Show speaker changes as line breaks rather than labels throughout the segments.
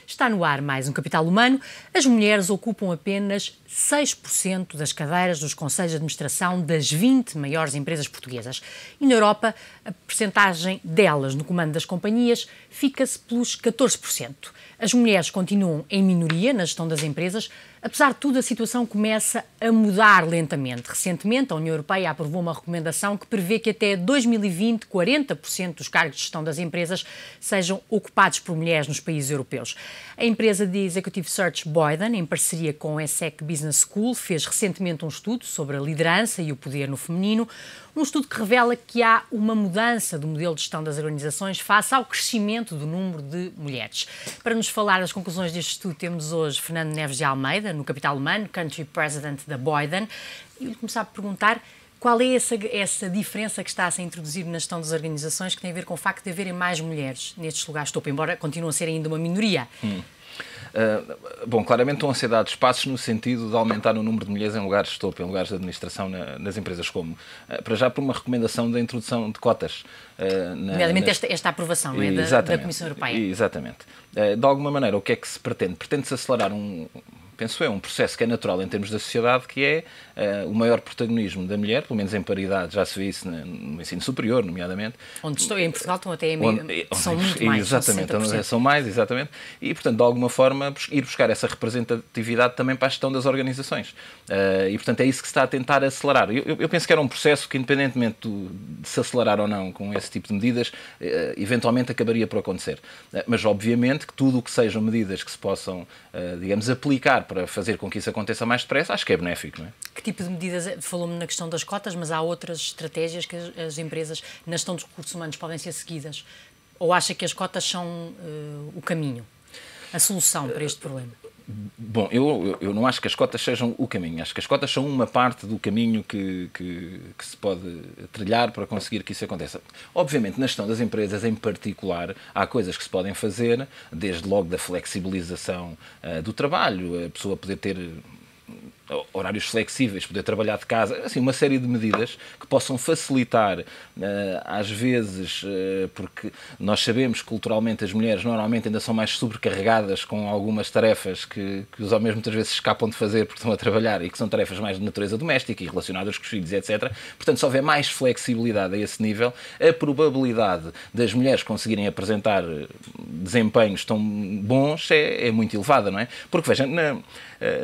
Está no ar mais um Capital Humano. As mulheres ocupam apenas 6% das cadeiras dos conselhos de administração das 20 maiores empresas portuguesas. E na Europa, a percentagem delas no comando das companhias fica-se pelos 14%. As mulheres continuam em minoria na gestão das empresas. Apesar de tudo, a situação começa a mudar lentamente. Recentemente, a União Europeia aprovou uma recomendação que prevê que até 2020, 40% dos cargos de gestão das empresas sejam ocupados por mulheres nos países europeus. A empresa de Executive Search Boyden, em parceria com a ESSEC Business School, fez recentemente um estudo sobre a liderança e o poder no feminino. Um estudo que revela que há uma mudança do modelo de gestão das organizações face ao crescimento do número de mulheres. Para nos falar das conclusões deste estudo, temos hoje Fernando Neves de Almeida, no Capital Humano, Country President da Boyden. E vou começar por perguntar qual é essa diferença que está a ser introduzida na gestão das organizações que tem a ver com o facto de haverem mais mulheres nestes lugares de topo, embora continuem a ser ainda uma minoria.
Bom, claramente estão a ser dados passos no sentido de aumentar o número de mulheres em lugares de topo, em lugares de administração nas empresas, como para já por uma recomendação da introdução de cotas.
Nomeadamente esta aprovação, não é? Da Comissão Europeia.
Exatamente. De alguma maneira, o que é que se pretende? Pretende-se acelerar penso eu, um processo que é natural em termos da sociedade, que é o maior protagonismo da mulher, pelo menos em paridade, já se vê isso no ensino superior, nomeadamente.
Em Portugal estão até são muito mais.
Exatamente, são mais, exatamente. E, portanto, de alguma forma, ir buscar essa representatividade também para a gestão das organizações. E, portanto, é isso que se está a tentar acelerar. Eu penso que era um processo que, independentemente de se acelerar ou não com esse tipo de medidas, eventualmente acabaria por acontecer. Mas, obviamente, que tudo o que sejam medidas que se possam, digamos, aplicar para fazer com que isso aconteça mais depressa, acho que é benéfico, não é?
Que tipo de medidas? Falou-me na questão das cotas, mas há outras estratégias que as empresas na gestão dos recursos humanos podem ser seguidas? Ou acha que as cotas são o caminho, a solução para este problema?
Bom, eu não acho que as cotas sejam o caminho. Acho que as cotas são uma parte do caminho que se pode trilhar para conseguir que isso aconteça. Obviamente, na gestão das empresas em particular, há coisas que se podem fazer, desde logo da flexibilização do trabalho, a pessoa poder ter horários flexíveis, poder trabalhar de casa, assim, uma série de medidas que possam facilitar, às vezes, porque nós sabemos que culturalmente as mulheres normalmente ainda são mais sobrecarregadas com algumas tarefas que os homens muitas vezes escapam de fazer porque estão a trabalhar e que são tarefas mais de natureza doméstica e relacionadas com os filhos, etc. Portanto, se houver mais flexibilidade a esse nível, a probabilidade das mulheres conseguirem apresentar desempenhos tão bons é muito elevada, não é? Porque, veja,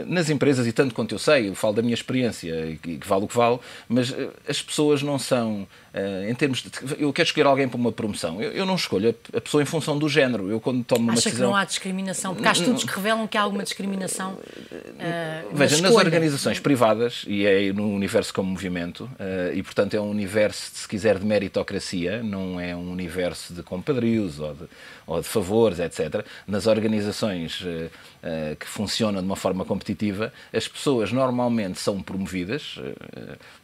nas empresas, e tanto quanto eu sei, eu falo da minha experiência, que vale o que vale, mas as pessoas não são, em termos de... Eu quero escolher alguém para uma promoção. Eu não escolho a pessoa em função do género. Eu, quando tomo uma decisão...
Acha que não há discriminação? Porque há estudos que revelam que há alguma discriminação
Veja, nas organizações privadas, e é no universo como movimento, e portanto é um universo, se quiser, de meritocracia, não é um universo de compadrios ou de favores, etc. Nas organizações que funcionam de uma forma competitiva, as pessoas normalmente são promovidas,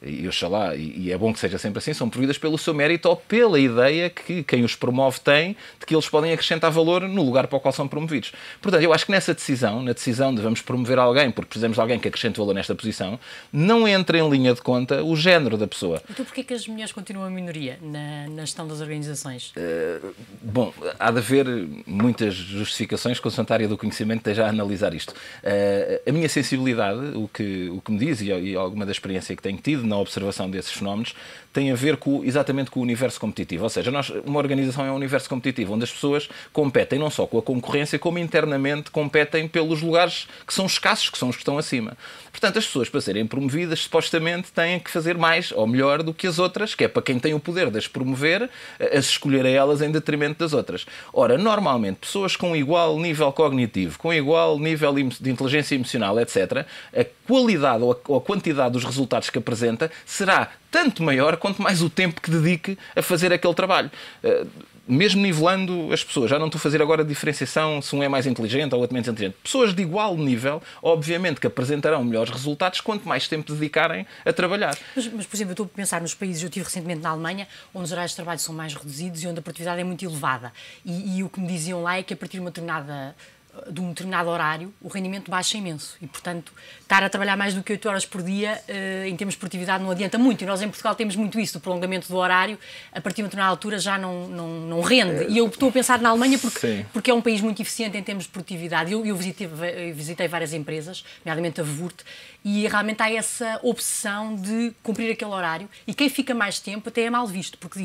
e oxalá, e é bom que seja sempre assim, são promovidas pelo seu mérito ou pela ideia que quem os promove tem de que eles podem acrescentar valor no lugar para o qual são promovidos. Portanto, eu acho que nessa decisão, na decisão de vamos promover alguém porque precisamos de alguém que acrescente valor nesta posição, não entra em linha de conta o género da pessoa.
Então porquê que as mulheres continuam a minoria na gestão das organizações?
Bom, há de haver muitas justificações que a área do conhecimento esteja a analisar isto. A minha sensibilidade, o que me diz, e alguma da experiência que tenho tido na observação desses fenómenos, tem a ver exatamente com o universo competitivo. Ou seja, uma organização é um universo competitivo, onde as pessoas competem não só com a concorrência, como internamente competem pelos lugares que são escassos, que são os que estão acima. Portanto, as pessoas, para serem promovidas, supostamente têm que fazer mais ou melhor do que as outras, que é para quem tem o poder de as promover, as escolher a elas em detrimento das outras. Ora, normalmente, pessoas com igual nível cognitivo, com igual nível de inteligência emocional, etc., a qualidade ou a quantidade dos resultados que apresenta será tanto maior quanto mais o tempo que dedique a fazer aquele trabalho. Mesmo nivelando as pessoas, já não estou a fazer agora a diferenciação se um é mais inteligente ou outro menos inteligente. Pessoas de igual nível, obviamente que apresentarão melhores resultados quanto mais tempo dedicarem a trabalhar.
Mas, por exemplo, eu estou a pensar nos países, eu estive recentemente na Alemanha, onde os horários de trabalho são mais reduzidos e onde a produtividade é muito elevada. E o que me diziam lá é que a partir de uma determinada de um determinado horário, o rendimento baixa imenso. E, portanto, estar a trabalhar mais do que 8 horas por dia, em termos de produtividade, não adianta muito. E nós, em Portugal, temos muito isso, do prolongamento do horário, a partir de uma determinada altura já não rende. E eu estou a pensar na Alemanha porque é um país muito eficiente em termos de produtividade. Eu visitei várias empresas, nomeadamente a Wurt, e realmente há essa obsessão de cumprir aquele horário. E quem fica mais tempo até é mal visto, porque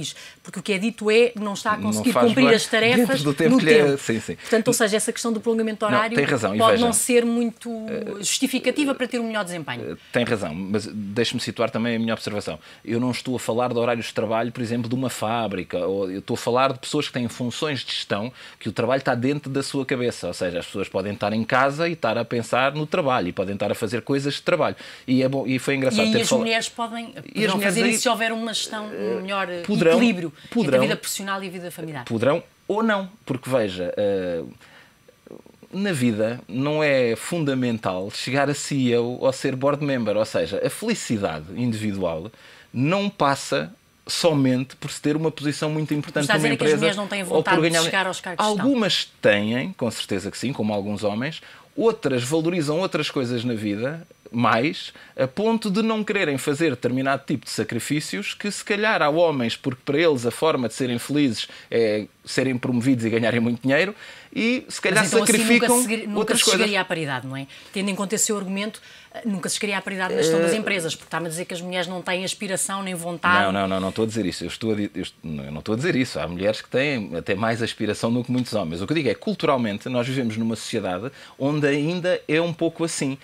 o que é dito é não está a conseguir cumprir as tarefas no tempo.
Sim.
Portanto, ou seja, essa questão do prolongamento horário
tem razão.
Pode não ser muito justificativa para ter um melhor desempenho.
Tem razão, mas deixe-me situar também a minha observação. Eu não estou a falar de horários de trabalho, por exemplo, de uma fábrica, ou eu estou a falar de pessoas que têm funções de gestão, que o trabalho está dentro da sua cabeça, ou seja, as pessoas podem estar em casa e estar a pensar no trabalho, e podem estar a fazer coisas de trabalho. E é bom, e foi engraçado.
E as mulheres podem fazer isso se houver uma gestão, um melhor equilíbrio entre a vida profissional e a vida familiar.
Poderão ou não, porque veja, na vida não é fundamental chegar a CEO ou ser board member, ou seja, a felicidade individual não passa somente por se ter uma posição muito importante numa empresa.
Que as mulheres não têm vontade de chegar aos cargos de gestão.
Algumas têm, com certeza que sim, como alguns homens, outras valorizam outras coisas na vida mais, a ponto de não quererem fazer determinado tipo de sacrifícios que se calhar há homens, porque para eles a forma de serem felizes é serem promovidos e ganharem muito dinheiro, e se calhar
então,
sacrificam
assim, nunca se chegaria à paridade, não é? Tendo em conta esse seu argumento, nunca se chegaria à paridade na gestão das empresas, porque está-me a dizer que as mulheres não têm aspiração nem vontade.
Não estou a dizer isso. Eu não estou a dizer isso. Há mulheres que têm até mais aspiração do que muitos homens. O que eu digo é, culturalmente, nós vivemos numa sociedade onde ainda é um pouco assim.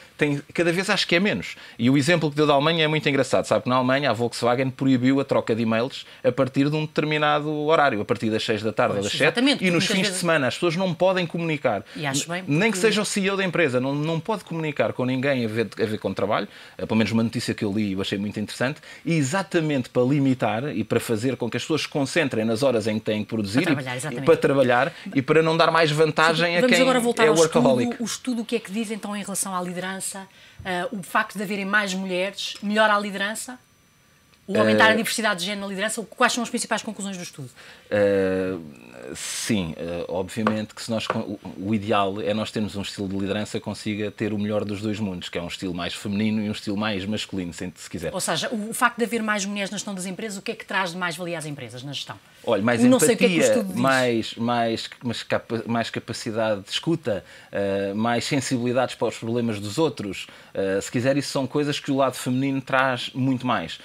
Cada vez acho que é menos. E o exemplo que deu da Alemanha é muito engraçado. Sabe que na Alemanha a Volkswagen proibiu a troca de e-mails a partir de um determinado horário, a partir das 6 da tarde ou das 7, e nos fins de semana. As pessoas não podem comunicar.
E acho bem,
nem que seja o CEO da empresa, não pode comunicar com ninguém a ver com trabalho. Pelo menos uma notícia que eu li e eu achei muito interessante, e exatamente para limitar e para fazer com que as pessoas se concentrem nas horas em que têm que produzir para trabalhar e para não dar mais vantagem a quem
agora voltar
é
ao
workaholic.
O estudo, o que é que diz então em relação à liderança? O facto de haverem mais mulheres melhora a liderança? O aumentar a diversidade de género na liderança? Quais são as principais conclusões do estudo?
Sim, obviamente que o ideal é nós termos um estilo de liderança que consiga ter o melhor dos dois mundos, que é um estilo mais feminino e um estilo mais masculino, se quiser.
Ou seja, o facto de haver mais mulheres na gestão das empresas, o que é que traz de mais valia às empresas na gestão?
Olha, mais empatia, mais capacidade de escuta, mais sensibilidades para os problemas dos outros. Se quiser, isso são coisas que o lado feminino traz muito mais.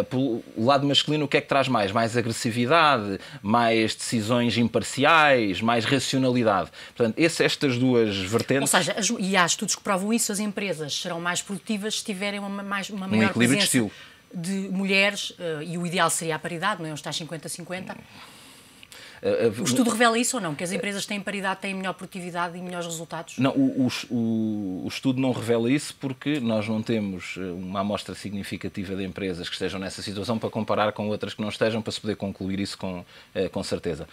Pelo lado masculino, o que é que traz mais? Mais agressividade, mais decisões imparciais, mais racionalidade. Portanto, estas duas vertentes...
Ou seja, e há estudos que provam isso, as empresas serão mais produtivas se tiverem uma maior
equilíbrio
presença de mulheres, e o ideal seria a paridade, não é? Uns tais 50-50. O estudo revela isso ou não? Que as empresas têm paridade, têm melhor produtividade e melhores resultados?
Não, o estudo não revela isso porque nós não temos uma amostra significativa de empresas que estejam nessa situação para comparar com outras que não estejam, para se poder concluir isso com certeza.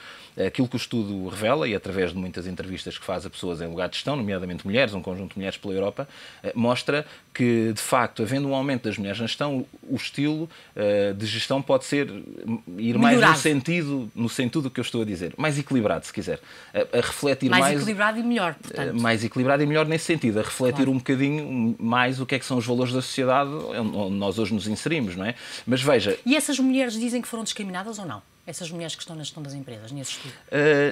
Aquilo que o estudo revela, e através de muitas entrevistas que faz a pessoas em lugar de gestão, nomeadamente mulheres, um conjunto de mulheres pela Europa, mostra que, de facto, havendo um aumento das mulheres na gestão, o estilo de gestão pode ir mais no sentido do que eu estou a dizer, mais equilibrado, se quiser, a refletir mais
equilibrado e melhor, portanto.
Mais equilibrado e melhor nesse sentido, a refletir um bocadinho mais o que é que são os valores da sociedade onde nós hoje nos inserimos, não é? Mas veja...
E essas mulheres dizem que foram discriminadas ou não? Essas mulheres que estão na gestão das empresas, nesse estudo?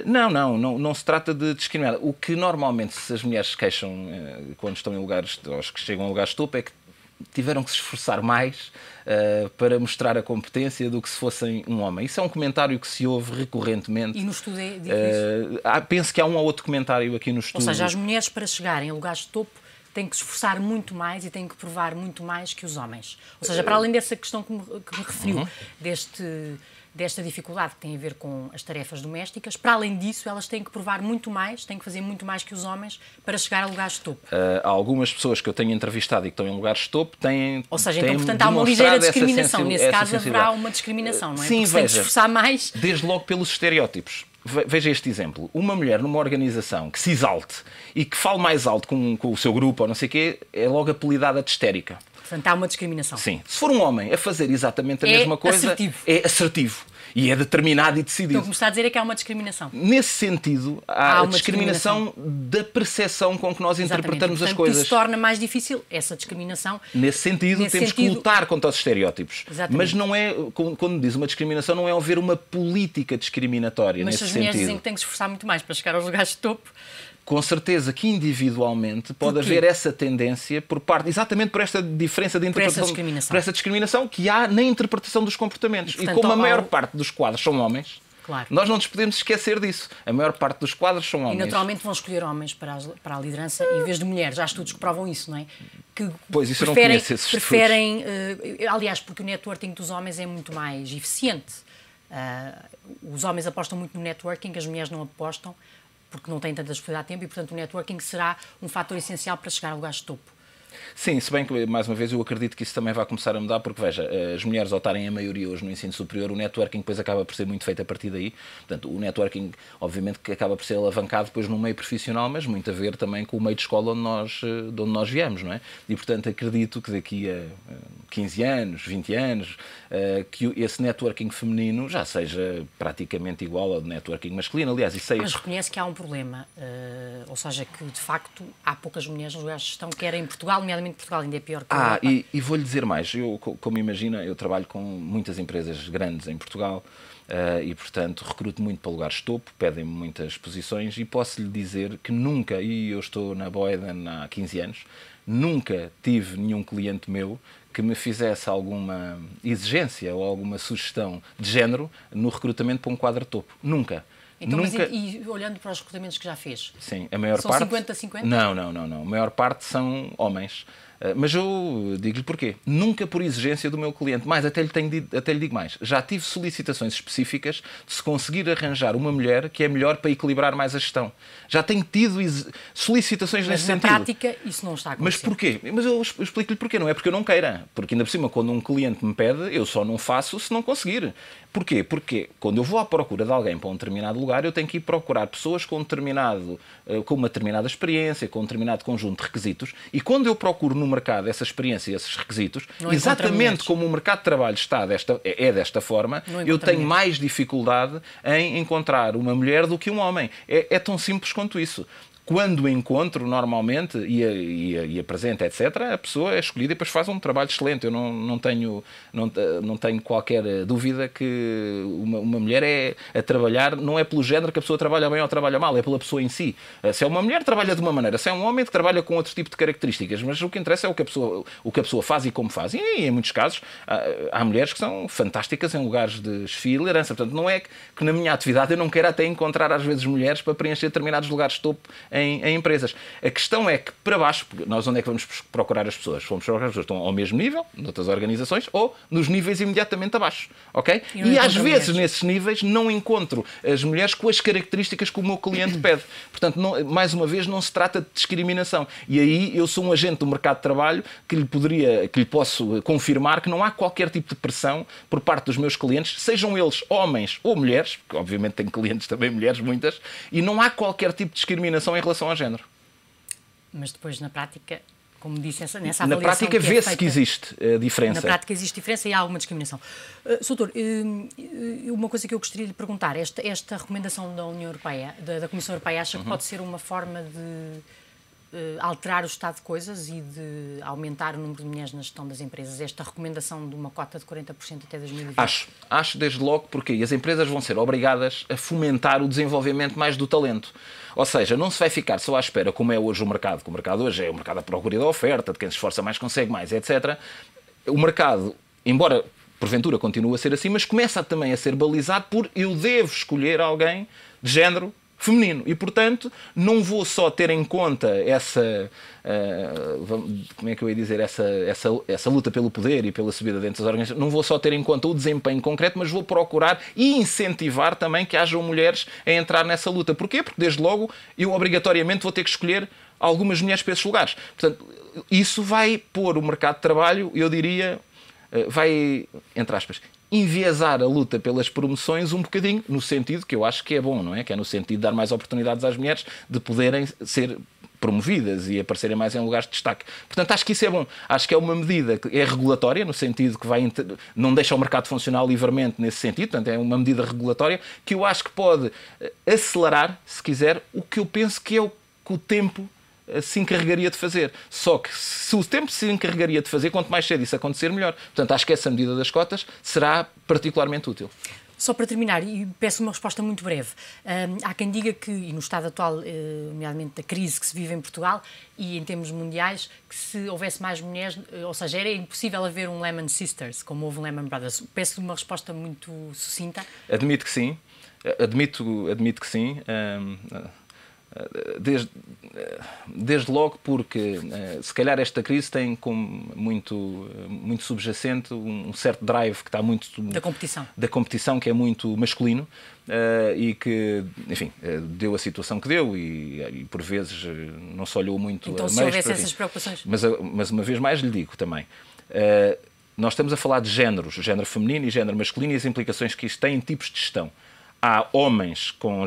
Não se trata de discriminar. O que normalmente as mulheres se queixam quando estão em lugares, ou que chegam a lugares de topo, é que tiveram que se esforçar mais para mostrar a competência do que se fossem um homem. Isso é um comentário que se ouve recorrentemente.
E no estudo é difícil?
Penso que há um ou outro comentário aqui no estudo.
Ou seja, as mulheres, para chegarem a lugares de topo, têm que se esforçar muito mais e têm que provar muito mais que os homens. Ou seja, para além dessa questão que me referiu, desta dificuldade que tem a ver com as tarefas domésticas, para além disso, elas têm que provar muito mais, têm que fazer muito mais que os homens para chegar a lugares de topo.
Há algumas pessoas que eu tenho entrevistado e que estão em lugares de topo têm...
Ou seja, então, portanto, há uma ligeira discriminação. Nesse caso, haverá uma discriminação, não é?
Sim,
porque tem que se esforçar mais.
Desde logo pelos estereótipos. Veja este exemplo. Uma mulher numa organização que se exalte e que fale mais alto com o seu grupo ou não sei o quê, é logo apelidada de histérica.
Portanto, há uma discriminação.
Sim. Se for um homem a fazer exatamente a mesma coisa, é assertivo. E é determinado e decidido.
Então, o que me está a dizer é que há uma discriminação.
Nesse sentido, há a discriminação da percepção com que nós interpretamos as coisas.
Isso torna mais difícil essa discriminação.
Nesse sentido, temos que lutar contra os estereótipos.
Exatamente.
Mas não é, quando diz uma discriminação, não é haver uma política discriminatória nesse sentido.
Mas as mulheres dizem que têm que se esforçar muito mais para chegar aos lugares de topo.
Com certeza que individualmente pode haver essa tendência por parte, exatamente por esta diferença de interpretação, por essa discriminação que há na interpretação dos comportamentos. E como a maior parte dos quadros são homens,
claro,
nós não nos podemos esquecer disso. A maior parte dos quadros são homens.
E naturalmente vão escolher homens para a liderança em vez de mulheres. Há estudos que provam isso, não é? Que
pois, isso preferem, eu não conheço esses
preferem, aliás, porque o networking dos homens é muito mais eficiente. Os homens apostam muito no networking, as mulheres não apostam, porque não têm tanta disponibilidade de tempo e, portanto, o networking será um fator essencial para chegar a lugares de topo.
Sim, se bem que, mais uma vez, eu acredito que isso também vai começar a mudar, porque, veja, as mulheres, ao estarem a maioria hoje no ensino superior, o networking depois acaba por ser muito feito a partir daí. Portanto, o networking, obviamente, que acaba por ser alavancado depois no meio profissional, mas muito a ver também com o meio de escola de onde nós viemos, não é? E, portanto, acredito que daqui a 15 anos, 20 anos, que esse networking feminino já seja praticamente igual ao networking masculino. Aliás, isso
Mas reconhece que há um problema, ou seja, que, de facto, há poucas mulheres nos lugares de gestão, quer em Portugal, nomeadamente Portugal ainda é pior que a Europa.
E vou-lhe dizer mais. Eu, como imagina, eu trabalho com muitas empresas grandes em Portugal e, portanto, recruto muito para lugares de topo, pedem-me muitas posições e posso-lhe dizer que nunca, e eu estou na Boeden há 15 anos, nunca tive nenhum cliente meu que me fizesse alguma exigência ou alguma sugestão de género no recrutamento para um quadro de topo. Nunca.
Então, nunca... E olhando para os recrutamentos que já fez?
Sim, a maior
são
parte...
50-50?
Não. A maior parte são homens. Mas eu digo-lhe porquê. Nunca por exigência do meu cliente. Mais, até lhe digo mais. Já tive solicitações específicas de se conseguir arranjar uma mulher que é melhor para equilibrar mais a gestão. Já tenho tido solicitações nesse sentido.
Mas na prática isso não está a acontecer.
Mas porquê? Mas eu explico-lhe porquê. Não é porque eu não queira. Porque ainda por cima, quando um cliente me pede, eu só não faço se não conseguir. Porquê? Porque quando eu vou à procura de alguém para um determinado lugar, eu tenho que ir procurar pessoas com uma determinada experiência, com um determinado conjunto de requisitos, e quando eu procuro no mercado essa experiência e esses requisitos, exatamente como o mercado de trabalho é desta forma, eu tenho mais dificuldade em encontrar uma mulher do que um homem. É tão simples quanto isso. Quando encontro, normalmente, e apresento, etc., a pessoa é escolhida e depois faz um trabalho excelente. Eu não tenho qualquer dúvida que uma mulher é a trabalhar, não é pelo género que a pessoa trabalha bem ou trabalha mal, é pela pessoa em si. Se é uma mulher, trabalha de uma maneira. Se é um homem, trabalha com outro tipo de características. Mas o que interessa é o que a pessoa faz e como faz. E em muitos casos, há mulheres que são fantásticas em lugares de chefia e liderança. Portanto, não é que na minha atividade eu não quero até encontrar, às vezes, mulheres para preencher determinados lugares de topo em empresas. A questão é que, para baixo, nós onde é que vamos procurar as pessoas? Vamos procurar as pessoas que estão ao mesmo nível, noutras organizações, ou nos níveis imediatamente abaixo. Ok? E às vezes, nesses níveis, não encontro as mulheres com as características que o meu cliente pede. Portanto, mais uma vez, não se trata de discriminação. E aí eu sou um agente do mercado de trabalho que lhe posso confirmar que não há qualquer tipo de pressão por parte dos meus clientes, sejam eles homens ou mulheres, porque obviamente tenho clientes também mulheres, muitas, e não há qualquer tipo de discriminação em relação ao género.
Mas depois, na prática, como disse, nessa avaliação...
Na prática vê-se que existe diferença.
Na prática existe diferença e há alguma discriminação. Doutor, uma coisa que eu gostaria de lhe perguntar, esta recomendação da União Europeia, da Comissão Europeia, acha que pode ser uma forma de alterar o estado de coisas e de aumentar o número de mulheres na gestão das empresas? Esta recomendação de uma cota de 40% até 2020?
Acho desde logo porque as empresas vão ser obrigadas a fomentar o desenvolvimento mais do talento. Ou seja, não se vai ficar só à espera, como é hoje o mercado, que o mercado hoje é o mercado da procura e da oferta, de quem se esforça mais consegue mais, etc. O mercado, embora porventura continue a ser assim, mas começa também a ser balizado por eu devo escolher alguém de género feminino. E, portanto, não vou só ter em conta essa como é que eu ia dizer, essa luta pelo poder e pela subida dentro das organizações, não vou só ter em conta o desempenho concreto, mas vou procurar e incentivar também que hajam mulheres a entrar nessa luta. Porquê? Porque, desde logo, eu obrigatoriamente vou ter que escolher algumas mulheres para esses lugares. Portanto, isso vai pôr o mercado de trabalho, eu diria, vai, entre aspas, enviesar a luta pelas promoções um bocadinho, no sentido que eu acho que é bom, não é? Que é no sentido de dar mais oportunidades às mulheres de poderem ser promovidas e aparecerem mais em lugares de destaque. Portanto, acho que isso é bom. Acho que é uma medida que é regulatória, no sentido que não deixa o mercado funcionar livremente nesse sentido, portanto, é uma medida regulatória que eu acho que pode acelerar, se quiser, o que eu penso que é o que o tempo se encarregaria de fazer. Só que se o tempo se encarregaria de fazer, quanto mais cedo isso acontecer, melhor. Portanto, acho que essa medida das cotas será particularmente útil.
Só para terminar, e peço uma resposta muito breve. Há quem diga que, e no estado atual, nomeadamente da crise que se vive em Portugal e em termos mundiais, que se houvesse mais mulheres, ou seja, era impossível haver um Lehman Sisters, como houve um Lehman Brothers. Peço uma resposta muito sucinta.
Admito que sim. Admito que sim. Desde logo porque se calhar esta crise tem como muito subjacente um certo drive que está muito da competição que é muito masculino e que, enfim, deu a situação que deu e por vezes não se olhou muito
então,
a
se houvesse essas preocupações...
Mas uma vez mais lhe digo também, nós estamos a falar de género feminino e género masculino e as implicações que isto tem em tipos de gestão. Há homens com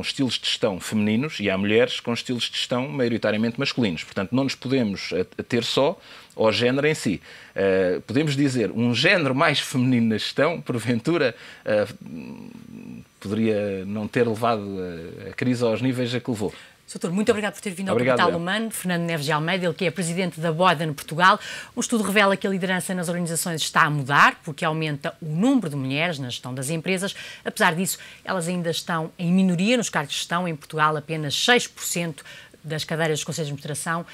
estilos de gestão femininos e há mulheres com estilos de gestão maioritariamente masculinos. Portanto, não nos podemos ater só ao género em si. Podemos dizer, um género mais feminino na gestão, porventura, poderia não ter levado a crise aos níveis a que levou.
Doutor, muito obrigado por ter vindo ao Capital Humano. Fernando Neves de Almeida, ele que é presidente da Boden Portugal. Um estudo revela que a liderança nas organizações está a mudar, porque aumenta o número de mulheres na gestão das empresas. Apesar disso, elas ainda estão em minoria nos cargos de gestão. Em Portugal, apenas 6% das cadeiras dos conselhos de administração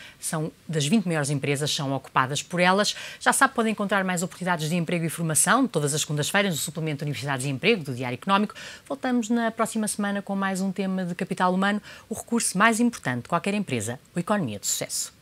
das 20 maiores empresas são ocupadas por elas. Já sabe, podem encontrar mais oportunidades de emprego e formação todas as segundas-feiras no suplemento Universidades e Emprego do Diário Económico. Voltamos na próxima semana com mais um tema de Capital Humano, o recurso mais importante de qualquer empresa, a economia de sucesso.